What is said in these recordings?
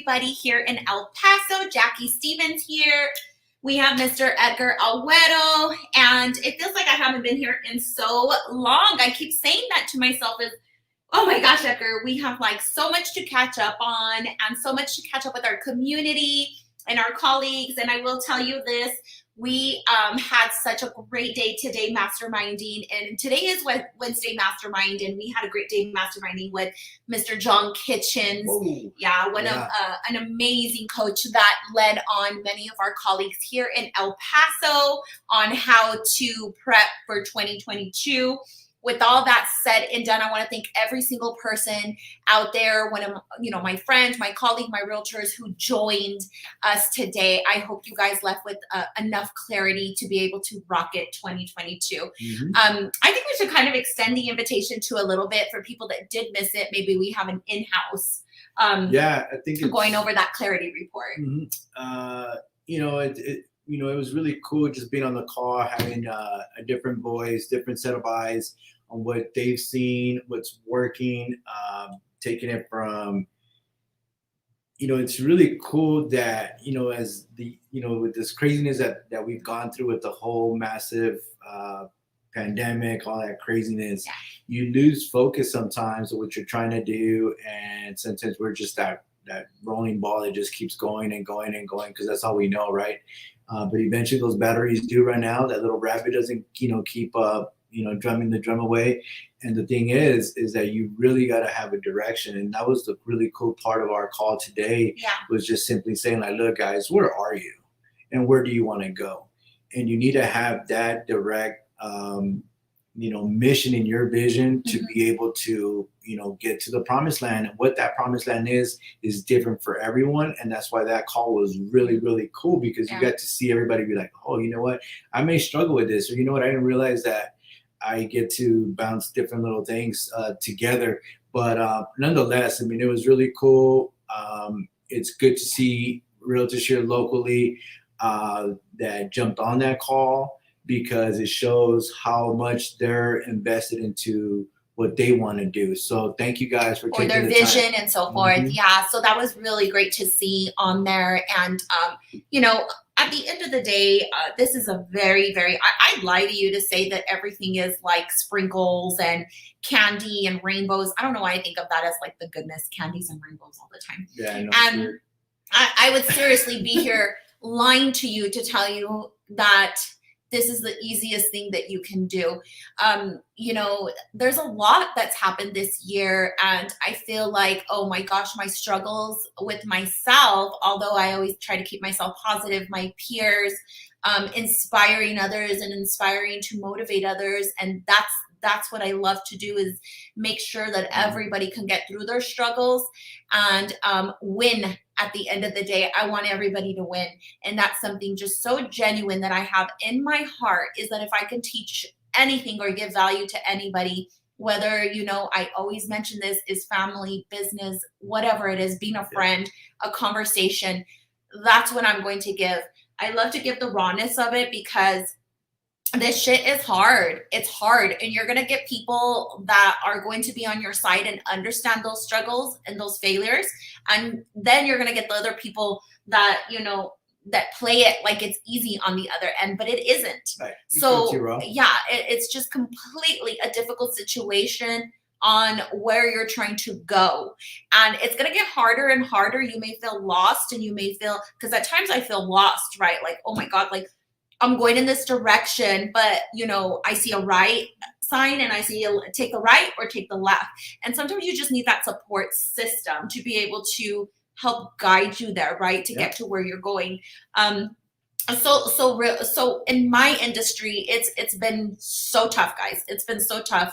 everybody here in El Paso. Jackie Stevens here. We have Mr. Edgar Alwedo, and it feels like I haven't been here in so long. I keep saying that to myself is, oh my gosh, Edgar, we have like so much to catch up on and so much to catch up with our community and our colleagues. And I will tell you this, we had such a great day today masterminding, and today is Wednesday mastermind, and we had a great day masterminding with Mr. John Kitchens. Oh, An amazing coach that led on many of our colleagues here in El Paso on how to prep for 2022. With all that said and done, I want to thank every single person out there, my friends, my colleagues, my realtors who joined us today. I hope you guys left with enough clarity to be able to rock it 2022. mm-hmm. I think we should kind of extend the invitation to a little bit for people that did miss it. Maybe we have an in-house. I think it's going over that clarity report. Mm-hmm. It was really cool just being on the call, having a different voice, different set of eyes on what they've seen, what's working, taking it from, it's really cool that, as with this craziness that we've gone through with the whole massive pandemic, all that craziness, you lose focus sometimes of what you're trying to do. And sometimes we're just that rolling ball that just keeps going and going and going, because that's all we know, right? But eventually those batteries do run out. That little rabbit doesn't, keep drumming the drum away. And the thing is that you really got to have a direction. And that was the really cool part of our call today, was just simply saying, like, look, guys, where are you? And where do you want to go? And you need to have that direct, mission in your vision to be able to, get to the promised land. And what that promised land is different for everyone. And that's why that call was really, really cool, because you got to see everybody be like, oh, you know what? I may struggle with this, or you know what? I didn't realize that I get to bounce different little things together. But nonetheless, I mean, it was really cool. It's good to see realtors here locally that jumped on that call, because it shows how much they're invested into what they want to do. So thank you guys for taking their the vision time. and so forth. Mm-hmm. Yeah. So that was really great to see on there. And, at the end of the day, this is a very, very, I'd lie to you to say that everything is like sprinkles and candy and rainbows. I don't know why I think of that as like the goodness, candies and rainbows all the time. Yeah, and I would seriously be here lying to you to tell you that this is the easiest thing that you can do. There's a lot that's happened this year, and I feel like, oh my gosh, my struggles with myself, although I always try to keep myself positive, my peers, inspiring others and inspiring to motivate others. And that's what I love to do, is make sure that everybody can get through their struggles and win. At the end of the day, I want everybody to win. And that's something just so genuine that I have in my heart, is that if I can teach anything or give value to anybody, whether, I always mention this, is family, business, whatever it is, being a friend, a conversation, that's what I'm going to give. I love to give the rawness of it, because this shit is hard. It's hard. And you're going to get people that are going to be on your side and understand those struggles and those failures. And then you're going to get the other people that, that play it like it's easy on the other end, but it isn't. Right. So it's just completely a difficult situation on where you're trying to go. And it's going to get harder and harder. You may feel lost, and you may feel, because at times I feel lost, right? Like, oh my God, like, I'm going in this direction, but I see a right sign and I see take the right or take the left. And sometimes you just need that support system to be able to help guide you there, right? To get to where you're going. So in my industry, it's been so tough, guys. It's been so tough.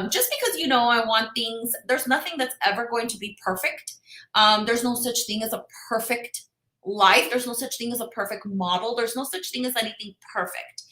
Just because, I want things, there's nothing that's ever going to be perfect. There's no such thing as a perfect life. There's no such thing as a perfect model. There's no such thing as anything perfect.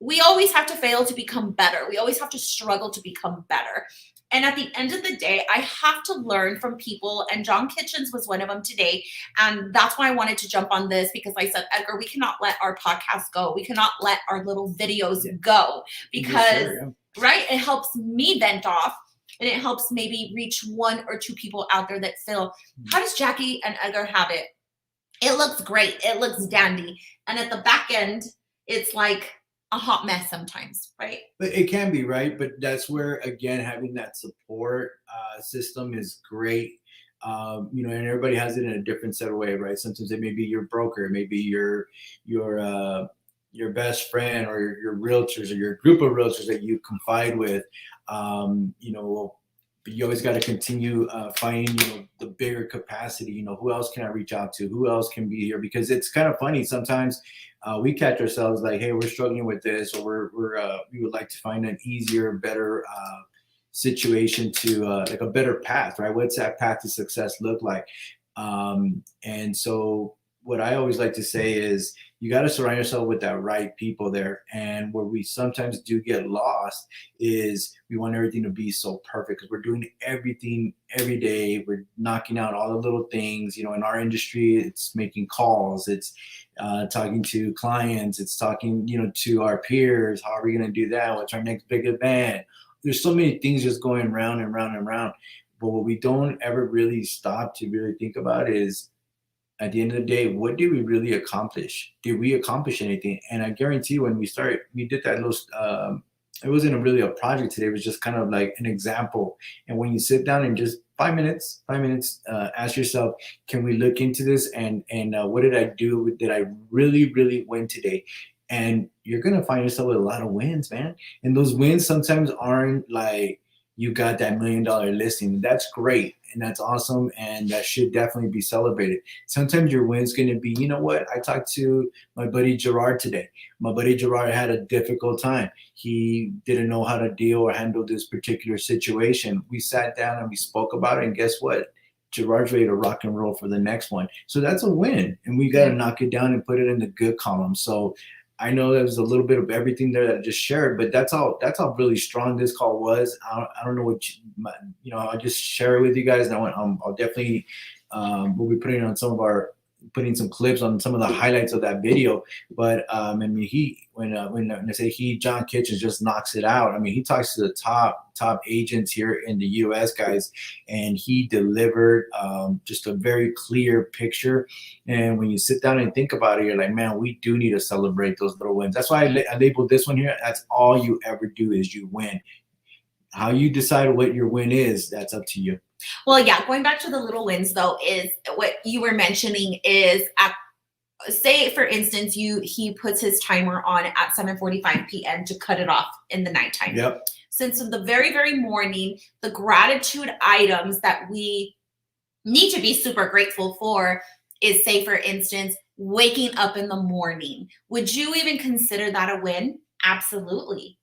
We always have to fail to become better. We always have to struggle to become better. And at the end of the day, I have to learn from people. And John Kitchens was one of them today. And that's why I wanted to jump on this, because I said, Edgar, we cannot let our podcast go. We cannot let our little videos go, because, right, it helps me vent off. and it helps maybe reach one or two people out there that feel, how does Jackie and Edgar have it? It looks great. It looks dandy. And at the back end, it's like a hot mess sometimes, right? But it can be, right. But that's where, again, having that support system is great. And everybody has it in a different set of way, right? Sometimes it may be your broker, it may be your your best friend, or your realtors, or your group of realtors that you confide with. But you always got to continue finding, the bigger capacity. Who else can I reach out to? Who else can be here? Because it's kind of funny sometimes. We catch ourselves like, hey, we're struggling with this, or we would like to find an easier, better situation to like a better path, right? What's that path to success look like? And so what I always like to say is, you got to surround yourself with that right people there. And where we sometimes do get lost is we want everything to be so perfect, because we're doing everything every day. We're knocking out all the little things. In our industry, it's making calls, it's talking to clients, it's talking, to our peers. How are we going to do that? What's our next big event? There's so many things just going round and round and round. But what we don't ever really stop to really think about is, at the end of the day, what did we really accomplish? Did we accomplish anything? And I guarantee when we started, we did that little, it wasn't really a project today. It was just kind of like an example. And when you sit down and just 5 minutes, ask yourself, can we look into this? And what did I do? Did I really, really win today? And you're going to find yourself with a lot of wins, man. And those wins sometimes aren't like, you got that $1 million listing. That's great. And that's awesome. And that should definitely be celebrated. Sometimes your win's going to be, you know what? I talked to my buddy Gerard today. My buddy Gerard had a difficult time. He didn't know how to deal or handle this particular situation. We sat down and we spoke about it. And guess what? Gerard's ready to rock and roll for the next one. So that's a win. And we got to knock it down and put it in the good column. So I know there was a little bit of everything there that I just shared, but that's how really strong this call was. I don't know what I'll just share it with you guys. And I'll definitely we'll be putting some clips on some of the highlights of that video. But I mean, when I say John Kitchens just knocks it out. I mean, he talks to the top agents here in the U.S., guys, and he delivered just a very clear picture. And when you sit down and think about it, you're like, man, we do need to celebrate those little wins. That's why I labeled this one here. That's all you ever do is you win. How you decide what your win is, that's up to you. Well, yeah, going back to the little wins though, is what you were mentioning is say for instance, he puts his timer on at 7:45 p.m. to cut it off in the nighttime. Yep. Since in the very, very morning, the gratitude items that we need to be super grateful for is, say for instance, waking up in the morning. Would you even consider that a win? Absolutely.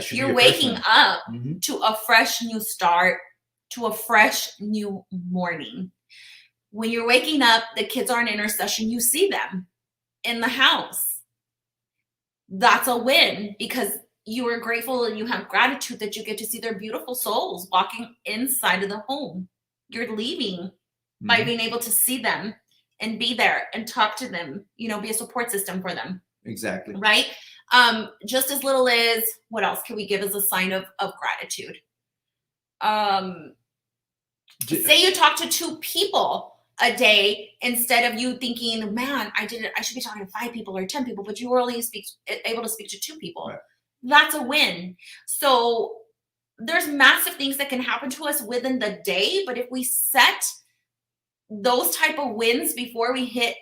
You're waking up to a fresh new start, to a fresh new morning. When you're waking up, the kids are in intercession, you see them in the house. That's a win, because you are grateful and you have gratitude that you get to see their beautiful souls walking inside of the home. You're leaving by being able to see them and be there and talk to them, be a support system for them. Exactly. Right? Just as little as, what else can we give as a sign of gratitude? Say you talk to 2 people a day instead of you thinking, man, I should be talking to 5 people or 10 people, but you were only able to speak to 2 people. Right. That's a win. So there's massive things that can happen to us within the day, but if we set those type of wins before we hit,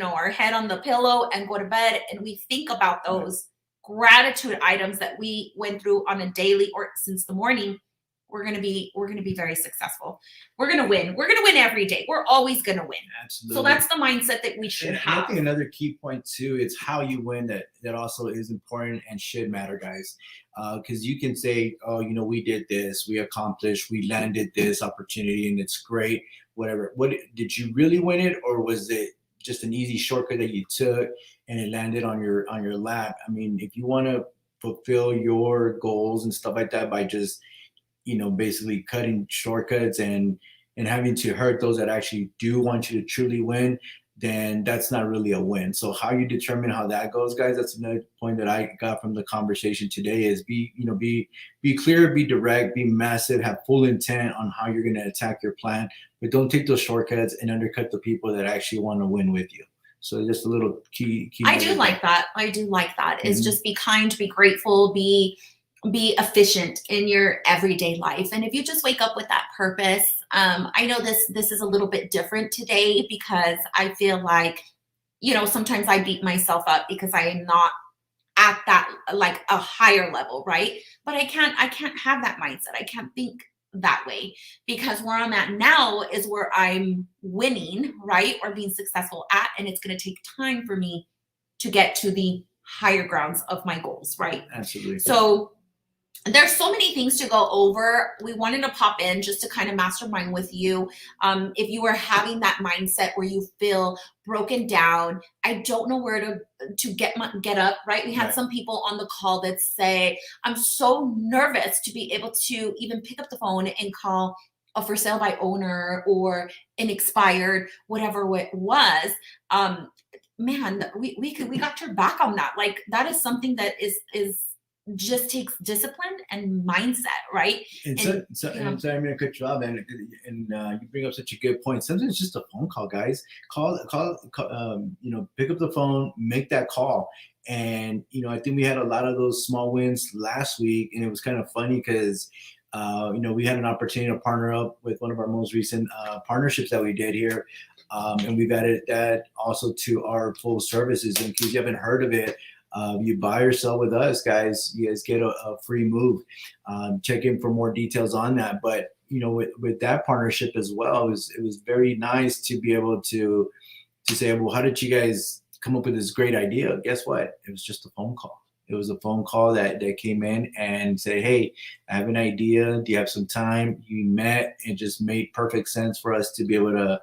our head on the pillow and go to bed, and we think about those gratitude items that we went through on a daily or since the morning, we're going to be very successful. We're going to win. We're going to win every day. We're always going to win. Absolutely. So that's the mindset that we should have. I think another key point too is how you win. That also is important and should matter, guys. Because you can say, oh, we did this, we accomplished, we landed this opportunity, and it's great. Whatever. What did you really win it, or was it just an easy shortcut that you took and it landed on your lap? I mean, if you want to fulfill your goals and stuff like that by just basically cutting shortcuts and having to hurt those that actually do want you to truly win, then that's not really a win. So how you determine how that goes, guys, that's another point that I got from the conversation today is be clear, be direct, be massive, have full intent on how you're going to attack your plan, but don't take those shortcuts and undercut the people that actually want to win with you. So just a little key I do nugget like there. that. I do like that. Is Mhm. just be kind, be grateful, be efficient in your everyday life. And if you just wake up with that purpose, I know this is a little bit different today because I feel like, sometimes I beat myself up because I am not at that, like, a higher level, right? But I can't have that mindset. I can't think that way, because where I'm at now is where I'm winning, right? Or being successful at, and it's going to take time for me to get to the higher grounds of my goals, right? Absolutely. So there's so many things to go over. We wanted to pop in just to kind of mastermind with you. If you are having that mindset where you feel broken down, I don't know where to get up. Right? We had Right. some people on the call that say, "I'm so nervous to be able to even pick up the phone and call a for sale by owner or an expired, whatever it was." Man, we got your back on that. Like, that is something that is just takes discipline and mindset, right? And And and sorry, I'm going to cut you off, and you bring up such a good point. Sometimes it's just a phone call, guys. Call, pick up the phone, make that call. And I think we had a lot of those small wins last week, and it was kind of funny because we had an opportunity to partner up with one of our most recent partnerships that we did here, and we've added that also to our full services. In case you haven't heard of it, you buy or sell with us, guys. You guys get a free move. Check in for more details on that. But with that partnership as well, it was very nice to be able to say, well, how did you guys come up with this great idea? Guess what? It was just a phone call. It was a phone call that came in and say, hey, I have an idea. Do you have some time? You met. It just made perfect sense for us to be able to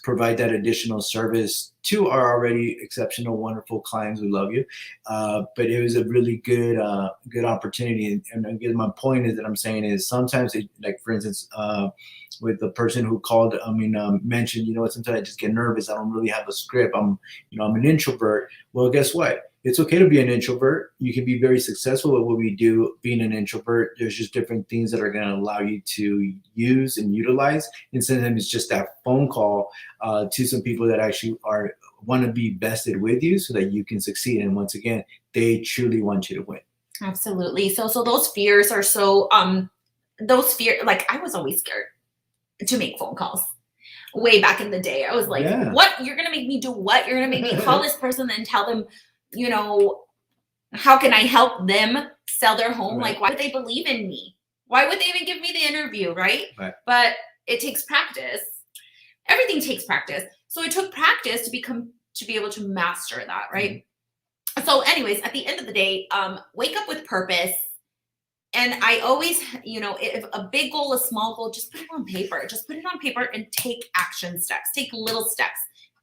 provide that additional service to our already exceptional, wonderful clients. We love you. But it was a really good opportunity. And again, my point is that I'm saying is sometimes, like for instance, with the person who called, mentioned, sometimes I just get nervous. I don't really have a script. I'm an introvert. Well, guess what? It's okay to be an introvert. You can be very successful at what we do being an introvert. There's just different things that are going to allow you to use and utilize. And sometimes it's just that phone call to some people that actually want to be vested with you so that you can succeed. And once again, they truly want you to win. absolutely. So those fears are so like, I was always scared to make phone calls. Way back in the day, I was like, Yeah. "What? You're gonna make me do what? You're gonna make me call this person and tell them, you know, how can I help them sell their home? Right. Like, why would they believe in me? Why would they even give me the interview, right?" Right. But it takes practice. Everything takes practice. So it took practice to be able to master that, right? So, anyways, at the end of the day, wake up with purpose. And I always, if a big goal, a small goal, just put it on paper. Just put it on paper and take action steps. Take little steps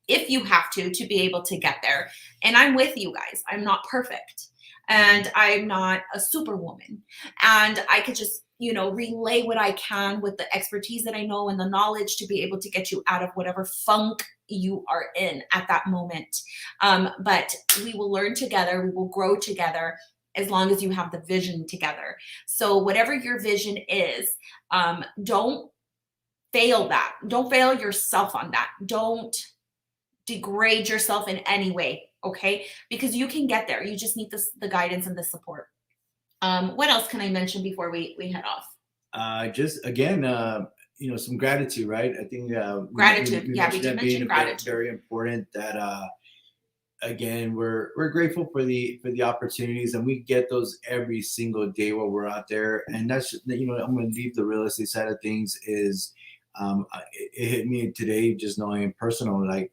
if you have to be able to get there. And I'm with you guys. I'm not perfect. And I'm not a superwoman. And I could just, relay what I can with the expertise that I know and the knowledge to be able to get you out of whatever funk you are in at that moment. But we will learn together. We will grow together as long as you have the vision together. So whatever your vision is, don't fail that. Don't fail yourself on that. Don't degrade yourself in any way, okay? Because you can get there. You just need the guidance and the support. What else can I mention before we head off? Just again, some gratitude, right? I think Gratitude. Yeah, we mentioned did that being mention gratitude. very important. That again, we're grateful for the opportunities, and we get those every single day while we're out there. And that's I'm going to leave the real estate side of things. Is it hit me today just knowing personal, like,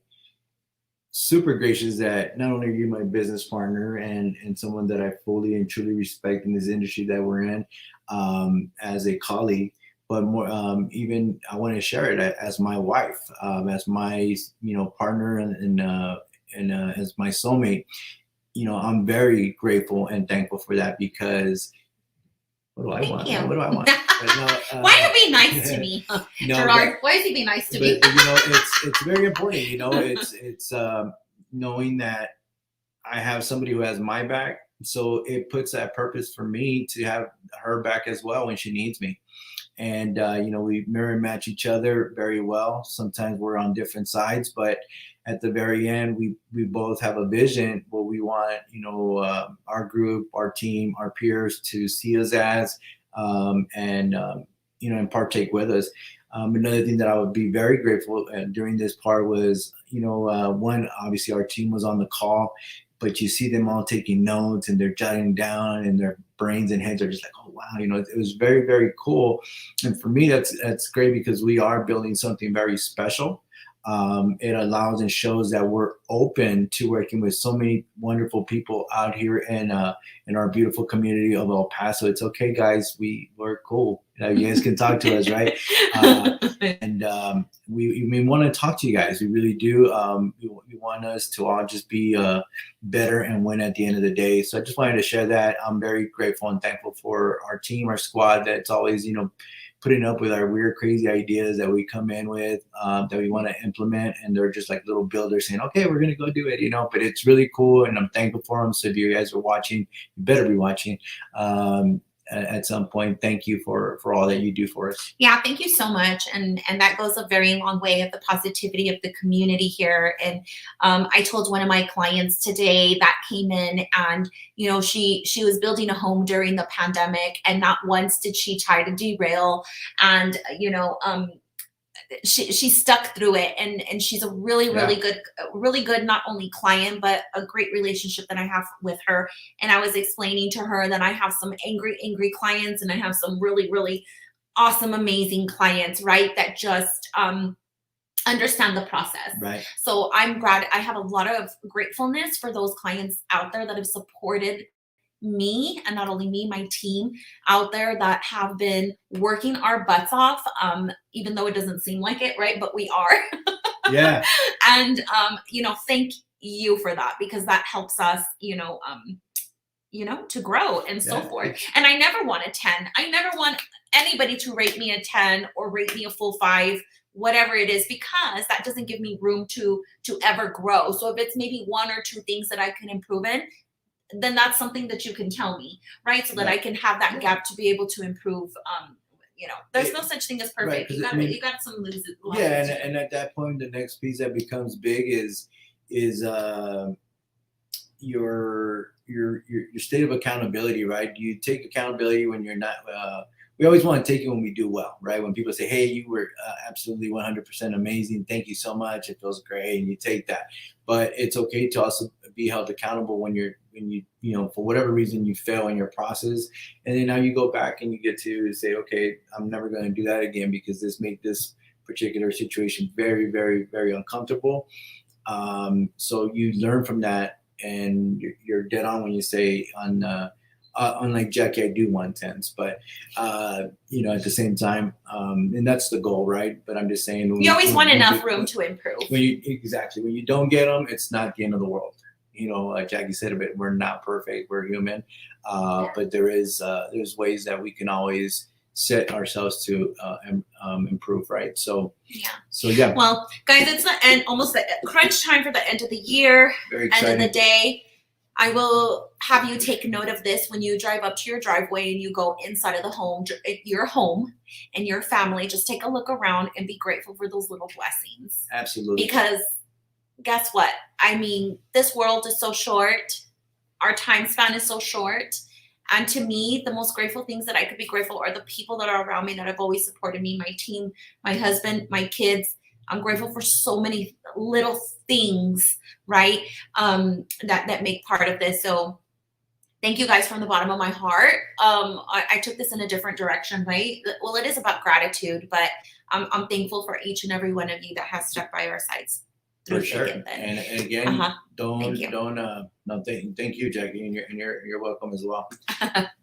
super gracious that not only are you my business partner and someone that I fully and truly respect in this industry that we're in, as a colleague, but more, even I want to share it as my wife, as my partner, and as my soulmate. I'm very grateful and thankful for that, because What do I Thank want? you. What do I want? But no, Why are you being nice to me, no, Gerard? Why is he being nice to me? but it's very important. It's knowing that I have somebody who has my back, so it puts that purpose for me to have her back as well when she needs me. And we mirror match each other very well. Sometimes we're on different sides, but at the very end, we both have a vision what we want, our group, our team, our peers to see us as, and partake with us. Another thing that I would be very grateful during this part was, one, obviously our team was on the call, but you see them all taking notes and they're jotting down, and their brains and heads are just like, oh wow, it was very, very cool. And for me, that's great because we are building something very special. It allows and shows that we're open to working with so many wonderful people out here in our beautiful community of El Paso. It's okay, guys. We're cool. You guys can talk to us, right? And we want to talk to you guys. We really do. We want us to all just be better and win at the end of the day. So I just wanted to share that. I'm very grateful and thankful for our team, our squad that's always, putting up with our weird, crazy ideas that we come in with, that we want to implement. And they're just like little builders saying, okay, we're going to go do it, but it's really cool. And I'm thankful for them. So if you guys are watching, you better be watching. At some point, thank you for all that you do for us. Yeah, thank you so much, and that goes a very long way of the positivity of the community here. And I told one of my clients today that came in, and she was building a home during the pandemic, and not once did she try to derail, and she stuck through it, and she's a really good not only client but a great relationship that I have with her. And I was explaining to her that I have some angry clients, and I have some really awesome, amazing clients, right, that just understand the process. Right. So I'm glad. I have a lot of gratefulness for those clients out there that have supported me, and not only me, my team out there that have been working our butts off, even though it doesn't seem like it, right? But we are. Yeah. And thank you for that, because that helps us, to grow and so forth. And I never want a 10. I never want anybody to rate me a 10 or rate me a full 5, whatever it is, because that doesn't give me room to ever grow. So if it's maybe 1 or 2 things that I can improve in, then that's something that you can tell me, right? So that I can have that gap to be able to improve. There's no such thing as perfect. Right, you got some losses. Yeah, and at that point, the next piece that becomes big is your state of accountability, right? You take accountability when you're not. We always want to take it when we do well, right? When people say, "Hey, you were absolutely 100% amazing. Thank you so much. It feels great," and you take that. But it's okay to also be held accountable when you for whatever reason you fail in your process, and then now you go back and you get to say, "Okay, I'm never going to do that again because this made this particular situation very, very, very uncomfortable." So you learn from that, and you're dead on when you say unlike Jackie, I do want 10s, but at the same time, and that's the goal, right? But I'm just saying, you always want enough room to improve. When you don't get them, it's not the end of the world. Like Jackie said, we're not perfect, we're human, but there's ways that we can always set ourselves to improve, right? So yeah. Well, guys, it's the end, almost the crunch time for the end of the year, very exciting. End of the day. I will have you take note of this when you drive up to your driveway and you go inside of the home, your home and your family. Just take a look around and be grateful for those little blessings. Absolutely. Because guess what? I mean, this world is so short. Our time span is so short. And to me, the most grateful things that I could be grateful are the people that are around me that have always supported me, my team, my husband, my kids. I'm grateful for so many little things, right, that make part of this. So thank you guys from the bottom of my heart. I took this in a different direction, right? Well, it is about gratitude, but I'm thankful for each and every one of you that has stuck by our sides. For sure. And again, thank you, Jackie, and you're welcome as well.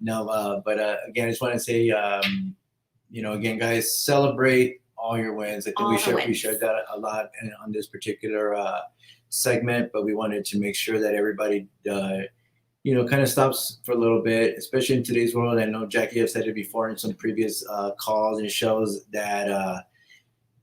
No, but again, I just want to say, again, guys, celebrate all your wins. I think we shared that a lot on this particular segment, but we wanted to make sure that everybody kind of stops for a little bit, especially in today's world. I know Jackie have said it before in some previous calls and shows that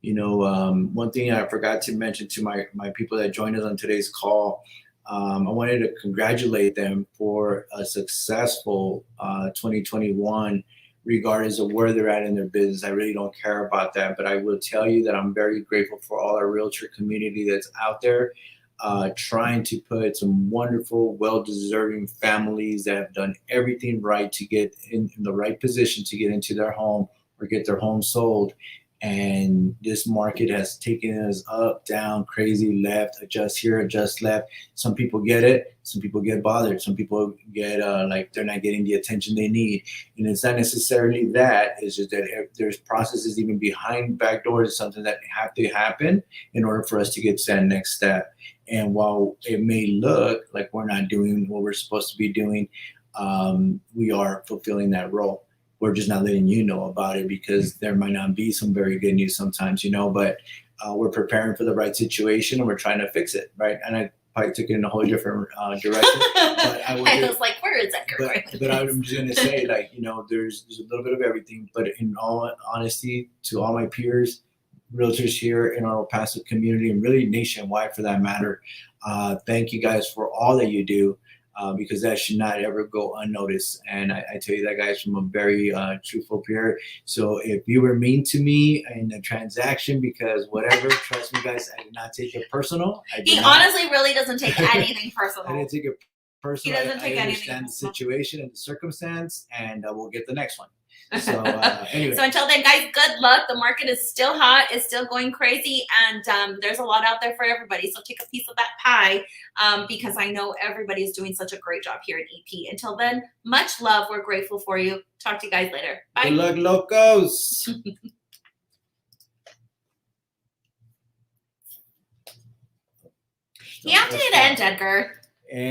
one thing I forgot to mention to my people that joined us on today's call. I wanted to congratulate them for a successful 2021, regardless of where they're at in their business. I really don't care about that, but I will tell you that I'm very grateful for all our realtor community that's out there, trying to put some wonderful, well-deserving families that have done everything right to get in the right position to get into their home or get their home sold. And this market has taken us up, down, crazy, left, adjust here, adjust left. Some people get it, some people get bothered, some people get like they're not getting the attention they need. And it's not necessarily that, it's just that there's processes even behind back doors, something that have to happen in order for us to get to that next step. And while it may look like we're not doing what we're supposed to be doing, we are fulfilling that role. We're just not letting you know about it because there might not be some very good news sometimes, but we're preparing for the right situation and we're trying to fix it, right? And I probably took it in a whole different direction. But I was like, where is that going? But I'm just going to say, there's a little bit of everything. But in all honesty, to all my peers, realtors here in our El Paso community and really nationwide for that matter, thank you guys for all that you do. Because that should not ever go unnoticed. And I tell you that, guys, from a very truthful peer. So if you were mean to me in a transaction, because whatever, trust me, guys, I did not take it personal. He honestly really doesn't take anything personal. I didn't take it personal. He doesn't take I anything understand the personal. situation and the circumstance, and we'll get the next one. So anyway. So until then, guys, good luck. The market is still hot. It's still going crazy. And there's a lot out there for everybody. So take a piece of that pie because I know everybody's doing such a great job here at EP. Until then, much love. We're grateful for you. Talk to you guys later. Bye. Good luck, locos. You have to do the end, Edgar. And